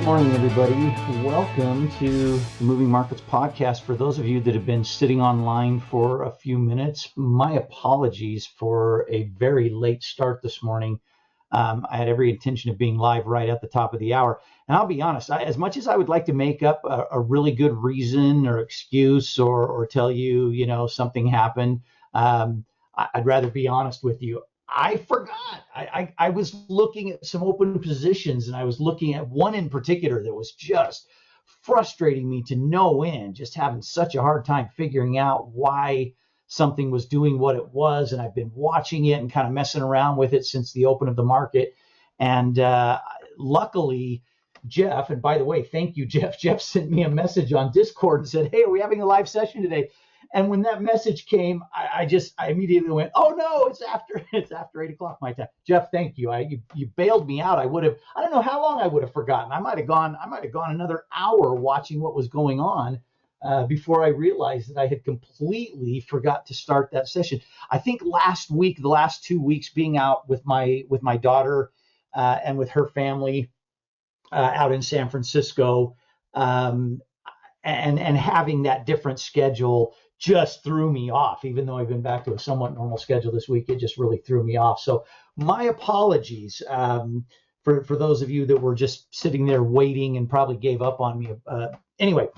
Good morning, everybody. Welcome to the Moving Markets Podcast. For those of you that have been sitting online for a few minutes, my apologies for a very late start this morning. I had every intention of being live right at the top of the hour. And I'll be honest, as much as I would like to make up a really good reason or excuse or tell you, something happened, I'd rather be honest with you. I forgot. I was looking at some open positions, and I was looking at one in particular that was just frustrating me to no end, just having such a hard time figuring out why something was doing what it was. And I've been watching it and kind of messing around with it since the open of the market. And luckily, Jeff, and by the way, thank you, Jeff. Jeff sent me a message on Discord and said, "Hey, are we having a live session today?" And when that message came, I immediately went, "Oh no, it's after 8:00 my time." Jeff, thank you. You bailed me out. I don't know how long I would have forgotten. I might have gone another hour watching what was going on before I realized that I had completely forgot to start that session. I think last week, the last 2 weeks, being out with my daughter and with her family out in San Francisco, and having that different schedule just threw me off. Even though I've been back to a somewhat normal schedule this week, it just really threw me off. So my apologies for those of you that were just sitting there waiting and probably gave up on me. Anyway,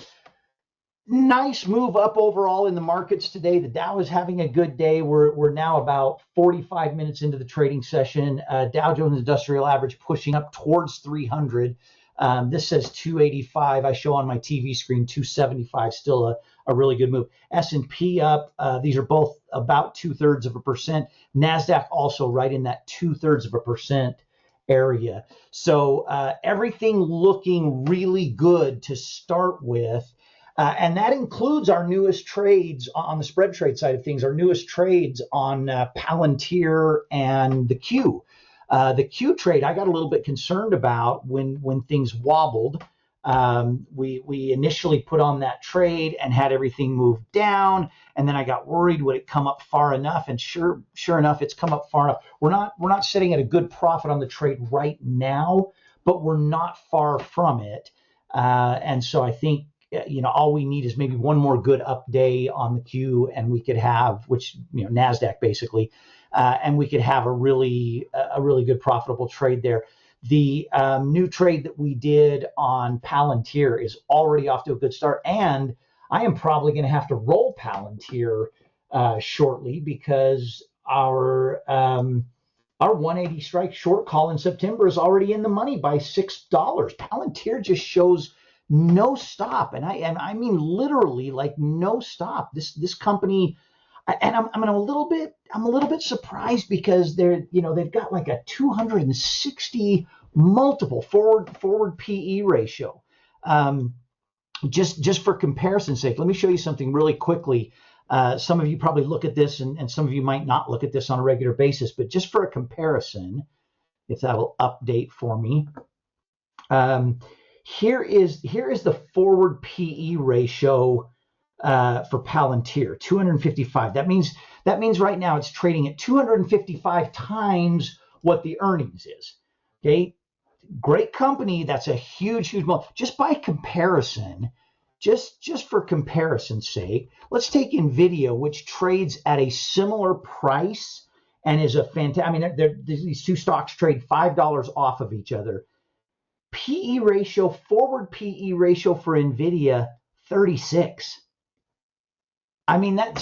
nice move up overall in the markets today. The Dow is having a good day. We're now about 45 minutes into the trading session. Dow Jones Industrial Average pushing up towards 300. This says 285. I show on my TV screen 275. Still a really good move. S&P up. These are both about 0.2%. NASDAQ also right in that 0.2% area. So everything looking really good to start with. And that includes our newest trades on the spread trade side of things, our newest trades on Palantir and the Q. The Q trade, I got a little bit concerned about when things wobbled. We initially put on that trade and had everything move down, and then I got worried would it come up far enough, and sure enough, it's come up far enough. We're not sitting at a good profit on the trade right now, but we're not far from it, and so I think all we need is maybe one more good up day on the Q, and we could have, which NASDAQ basically. And we could have a really good profitable trade there. The new trade that we did on Palantir is already off to a good start, and I am probably going to have to roll Palantir shortly because our 180 strike short call in September is already in the money by $6. Palantir just shows no stop, and I mean literally like no stop. This company. And I'm a little bit surprised because they've got like a 260 multiple forward PE ratio. Just for comparison's sake, let me show you something really quickly. Some of you probably look at this, and some of you might not look at this on a regular basis, but just for a comparison, if that'll update for me. Here is the forward PE ratio for Palantir, 255. That means right now it's trading at 255 times what the earnings is. Okay, great company. That's a huge multiple. Just by comparison, just for comparison's sake, let's take NVIDIA, which trades at a similar price and is a fantastic. I mean, these two stocks trade $5 off of each other. PE ratio, forward PE ratio for NVIDIA, 36. I mean, I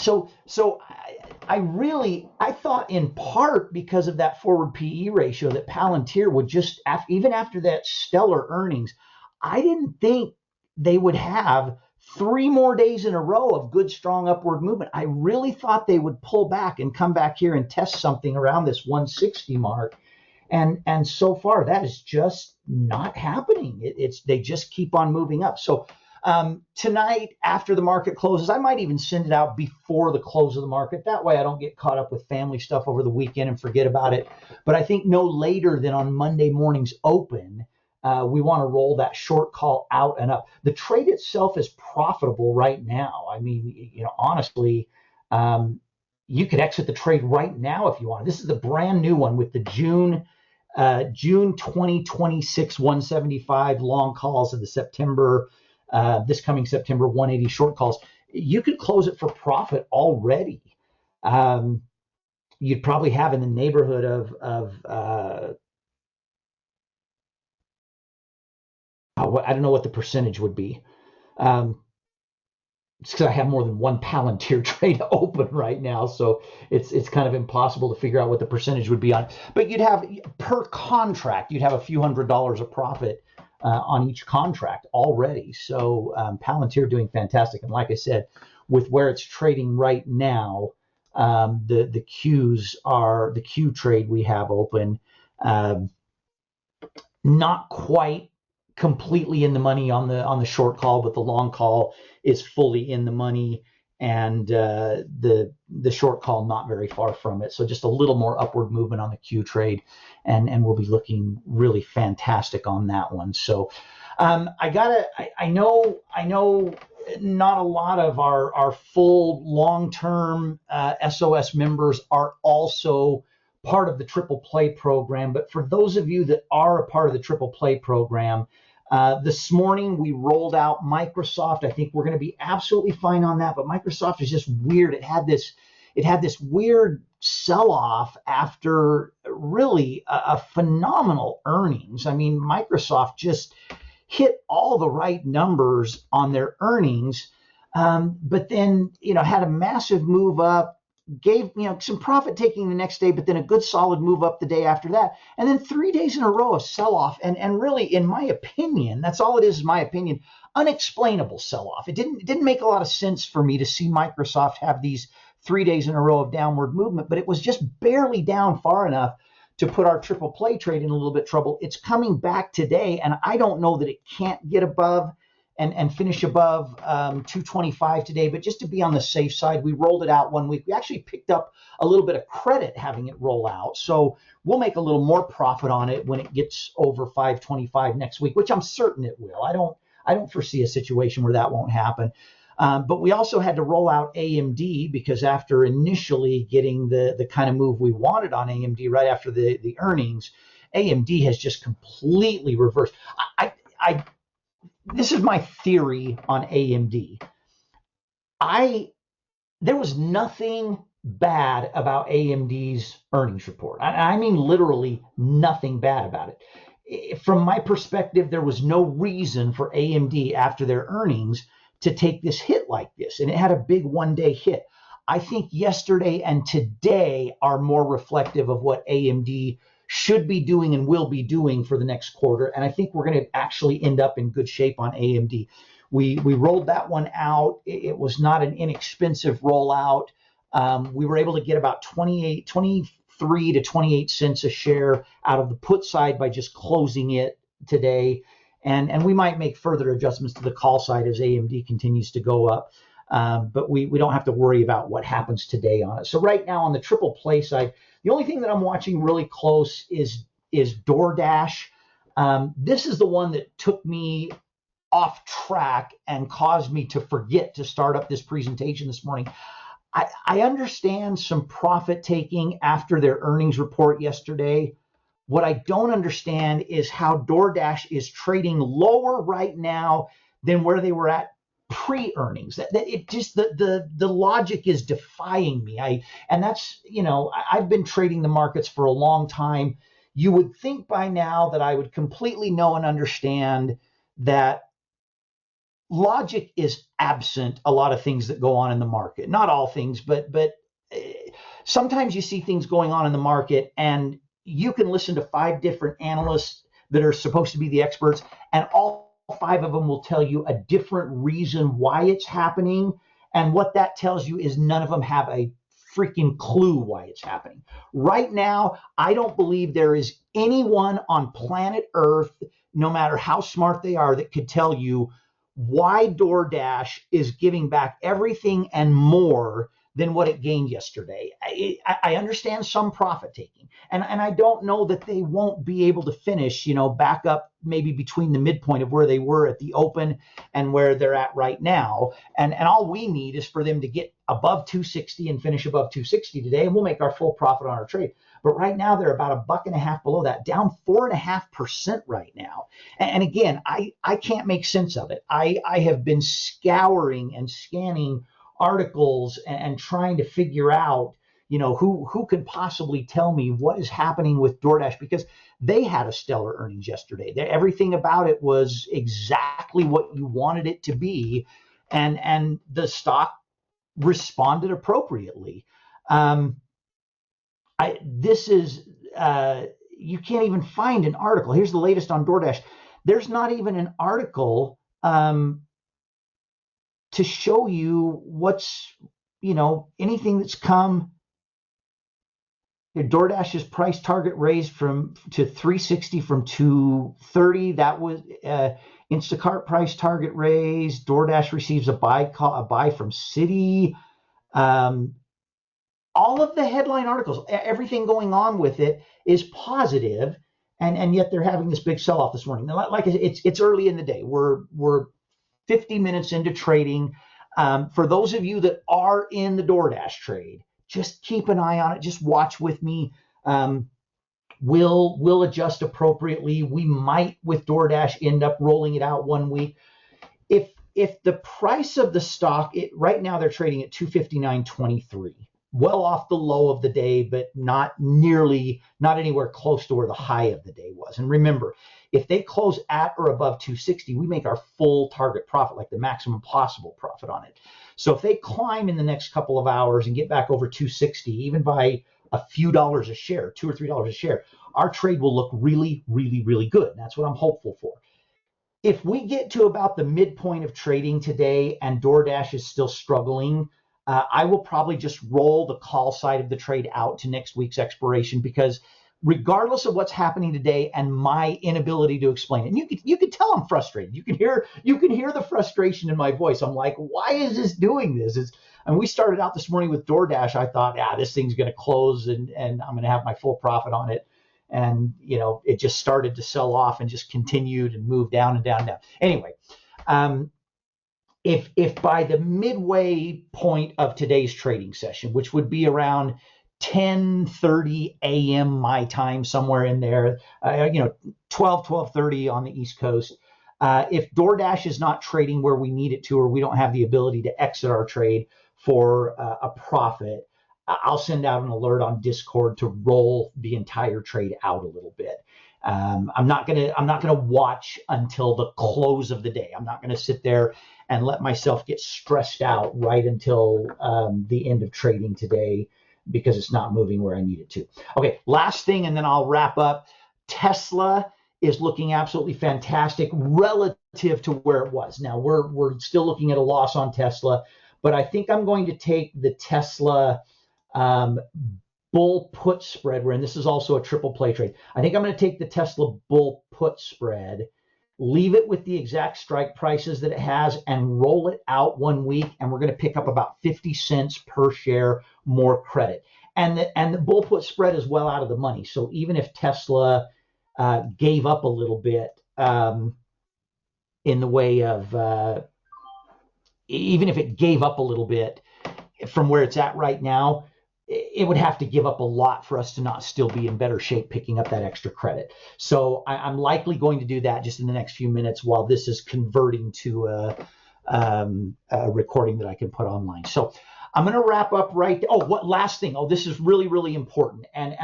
thought in part because of that forward PE ratio that Palantir would just, even after that stellar earnings, I didn't think they would have 3 more days in a row of good, strong upward movement. I really thought they would pull back and come back here and test something around this 160 mark. And so far, that is just not happening. They just keep on moving up. So tonight, after the market closes, I might even send it out before the close of the market. That way I don't get caught up with family stuff over the weekend and forget about it. But I think no later than on Monday morning's open, we want to roll that short call out and up. The trade itself is profitable right now. I mean, honestly, you could exit the trade right now if you want. This is the brand new one with the June June 2026 175 long calls and the September, this coming September 180 short calls. You could close it for profit already. You'd probably have in the neighborhood of I don't know what the percentage would be. It's because I have more than one Palantir trade open right now, so it's kind of impossible to figure out what the percentage would be on. But you'd have per contract, you'd have a few $100s of profit on each contract already. So Palantir doing fantastic, and like I said, with where it's trading right now, the Qs are the Q trade we have open, not quite completely in the money on the short call, but the long call is fully in the money, and the short call not very far from it. So just a little more upward movement on the Q trade, and we'll be looking really fantastic on that one. So I know not a lot of our full long-term SOS members are also part of the triple play program, but for those of you that are a part of the triple play program, this morning we rolled out Microsoft. I think we're going to be absolutely fine on that, but Microsoft is just weird. It had this weird sell-off after really a phenomenal earnings. I mean, Microsoft just hit all the right numbers on their earnings, but then had a massive move up, gave some profit taking the next day, but then a good solid move up the day after that, and then 3 days in a row of sell-off, and really, in my opinion, that's all it is, my opinion, unexplainable sell-off. It didn't make a lot of sense for me to see Microsoft have these 3 days in a row of downward movement, but it was just barely down far enough to put our triple play trade in a little bit trouble. It's coming back today, and I don't know that it can't get above and finish above 225 today, but just to be on the safe side, we rolled it out 1 week. We actually picked up a little bit of credit having it roll out, so we'll make a little more profit on it when it gets over 525 next week, which I'm certain it will. I don't foresee a situation where that won't happen. But we also had to roll out AMD because after initially getting the kind of move we wanted on AMD right after the earnings, AMD has just completely reversed. This is my theory on AMD. There was nothing bad about AMD's earnings report. I mean literally nothing bad about it. From my perspective, there was no reason for AMD after their earnings to take this hit like this, and it had a big one-day hit. I think yesterday and today are more reflective of what AMD should be doing and will be doing for the next quarter, and I think we're going to actually end up in good shape on AMD. We rolled that one out. It was not an inexpensive rollout. We were able to get about 23 to 28 cents a share out of the put side by just closing it today. And we might make further adjustments to the call side as AMD continues to go up. But we don't have to worry about what happens today on it. So right now on the triple play side, the only thing that I'm watching really close is DoorDash. This is the one that took me off track and caused me to forget to start up this presentation this morning. I understand some profit taking after their earnings report yesterday. What I don't understand is how DoorDash is trading lower right now than where they were at pre-earnings. That it just the logic is defying me. I've been trading the markets for a long time. You would think by now that I would completely know and understand that logic is absent a lot of things that go on in the market. Not all things, but sometimes you see things going on in the market and you can listen to 5 different analysts that are supposed to be the experts, and all 5 of them will tell you a different reason why it's happening. And what that tells you is none of them have a freaking clue why it's happening. Right now, I don't believe there is anyone on planet Earth, no matter how smart they are, that could tell you why DoorDash is giving back everything and more than what it gained yesterday. I understand some profit taking, and I don't know that they won't be able to finish, back up maybe between the midpoint of where they were at the open and where they're at right now. And all we need is for them to get above 260 and finish above 260 today, and we'll make our full profit on our trade. But right now they're about $1.50 below that, down 4.5% right now. And again, I can't make sense of it. I have been scouring and scanning articles and trying to figure out, who could possibly tell me what is happening with DoorDash, because they had a stellar earnings yesterday. Everything about it was exactly what you wanted it to be, and the stock responded appropriately. You can't even find an article. Here's the latest on DoorDash. There's not even an article to show you what's, anything that's come. DoorDash's price target raised to 360 from 230. That was Instacart price target raised. DoorDash receives a buy from Citi. All of the headline articles, everything going on with it is positive, and yet they're having this big sell-off this morning. Now, like I said, it's early in the day. We're 50 minutes into trading. For those of you that are in the DoorDash trade, just keep an eye on it. Just watch with me. We'll adjust appropriately. We might, with DoorDash, end up rolling it out 1 week. If the price of the stock, right now they're trading at 259.23. Well off the low of the day, but not anywhere close to where the high of the day was. And remember, if they close at or above 260, we make our full target profit, like the maximum possible profit on it. So if they climb in the next couple of hours and get back over 260, even by a few dollars a share, $2 or $3 a share, our trade will look really, really, really good. And that's what I'm hopeful for. If we get to about the midpoint of trading today and DoorDash is still struggling, I will probably just roll the call side of the trade out to next week's expiration, because regardless of what's happening today and my inability to explain it, and you could tell I'm frustrated. You can hear the frustration in my voice. I'm like, why is this doing this? We started out this morning with DoorDash. I thought, this thing's going to close and I'm going to have my full profit on it. And, it just started to sell off and just continued and moved down and down and down. Anyway, if by the midway point of today's trading session, which would be around 10:30 a.m. my time, somewhere in there, 12:30 on the East Coast, if DoorDash is not trading where we need it to, or we don't have the ability to exit our trade for a profit, I'll send out an alert on Discord to roll the entire trade out a little bit. I'm not gonna watch until the close of the day. I'm not gonna sit there and let myself get stressed out right until the end of trading today, because it's not moving where I need it to. Okay, last thing, and then I'll wrap up. Tesla is looking absolutely fantastic relative to where it was. Now we're still looking at a loss on Tesla, but I think I'm going to take the Tesla bull put spread, and this is also a triple play trade. I think I'm going to take the Tesla bull put spread, leave it with the exact strike prices that it has, and roll it out 1 week, and we're going to pick up about 50 cents per share more credit. And the bull put spread is well out of the money. So even if Tesla gave up a little bit in the way of, even if it gave up a little bit from where it's at right now, it would have to give up a lot for us to not still be in better shape picking up that extra credit. So I'm likely going to do that just in the next few minutes while this is converting to a recording that I can put online. So I'm going to wrap up right. What last thing? This is really, really important. And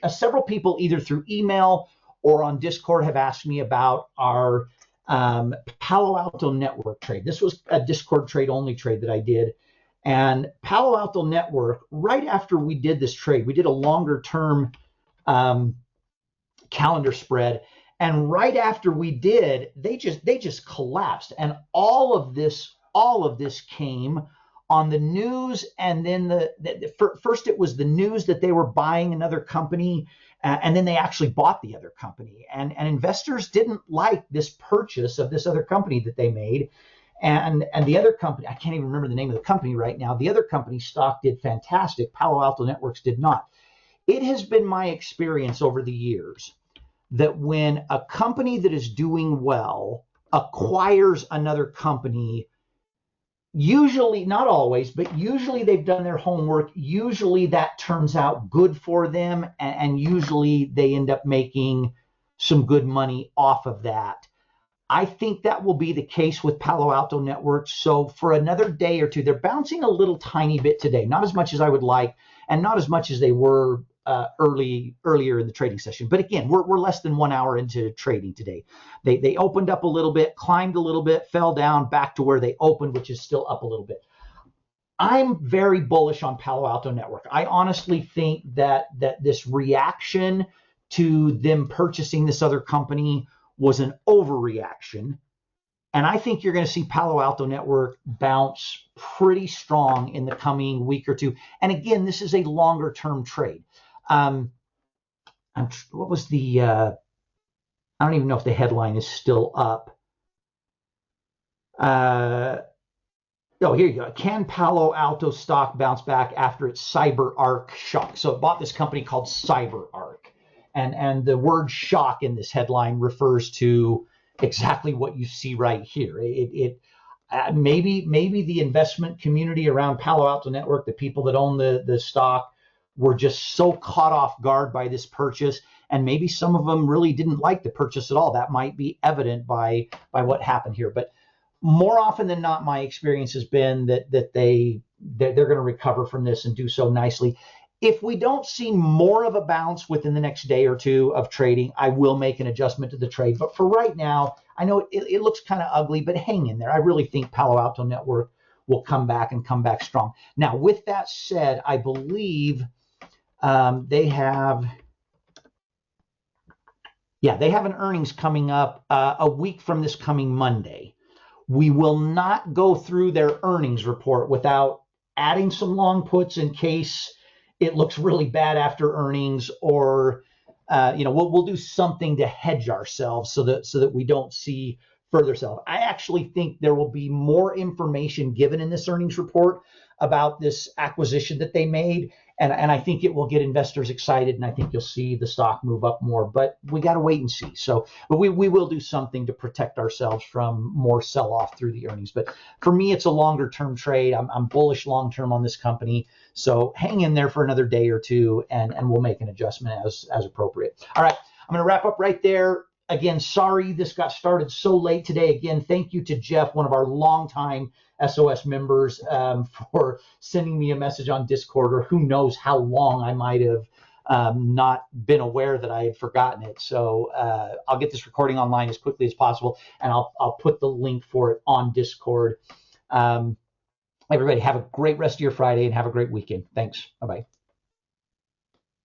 several people either through email or on Discord have asked me about our Palo Alto Network trade. This was a Discord trade only trade that I did. And Palo Alto Network, right after we did this trade, we did a longer term calendar spread. And right after we did, they just collapsed. And all of this came on the news. And then first it was the news that they were buying another company, and then they actually bought the other company. And investors didn't like this purchase of this other company that they made. And the other company, I can't even remember the name of the company right now. The other company's stock did fantastic. Palo Alto Networks did not. It has been my experience over the years that when a company that is doing well acquires another company, usually, not always, but usually they've done their homework. Usually that turns out good for them, and usually they end up making some good money off of that. I think that will be the case with Palo Alto Networks. So for another day or two, they're bouncing a little tiny bit today, not as much as I would like, and not as much as they were earlier in the trading session. But again, we're less than 1 hour into trading today. They opened up a little bit, climbed a little bit, fell down back to where they opened, which is still up a little bit. I'm very bullish on Palo Alto Network. I honestly think that this reaction to them purchasing this other company was an overreaction. And I think you're going to see Palo Alto Network bounce pretty strong in the coming week or two. And again, this is a longer term trade. What was the, I don't even know if the headline is still up. Oh, here you go. Can Palo Alto stock bounce back after its CyberArk shock? So it bought this company called CyberArk. And the word shock in this headline refers to exactly what you see right here. Maybe the investment community around Palo Alto Network, the people that own the stock, were just so caught off guard by this purchase, and maybe some of them really didn't like the purchase at all. That might be evident by what happened here. But more often than not, my experience has been that they're going to recover from this and do so nicely. If we don't see more of a bounce within the next day or two of trading, I will make an adjustment to the trade. But for right now, I know it looks kind of ugly, but hang in there. I really think Palo Alto Network will come back and come back strong. Now, with that said, I believe they have an earnings coming up a week from this coming Monday. We will not go through their earnings report without adding some long puts in case it looks really bad after earnings, or we'll do something to hedge ourselves so that we don't see further sell. I actually think there will be more information given in this earnings report about this acquisition that they made, and I think it will get investors excited, and I think you'll see the stock move up more. But we got to wait and see. But we will do something to protect ourselves from more sell-off through the earnings. But for me, it's a longer-term trade. I'm bullish long-term on this company. So hang in there for another day or two, and we'll make an adjustment as appropriate. All right, I'm going to wrap up right there. Again, sorry this got started so late today. Again, thank you to Jeff, one of our longtime SOS members, for sending me a message on Discord, or who knows how long I might have not been aware that I had forgotten it. So I'll get this recording online as quickly as possible, and I'll put the link for it on Discord. Everybody, have a great rest of your Friday and have a great weekend. Thanks. Bye-bye.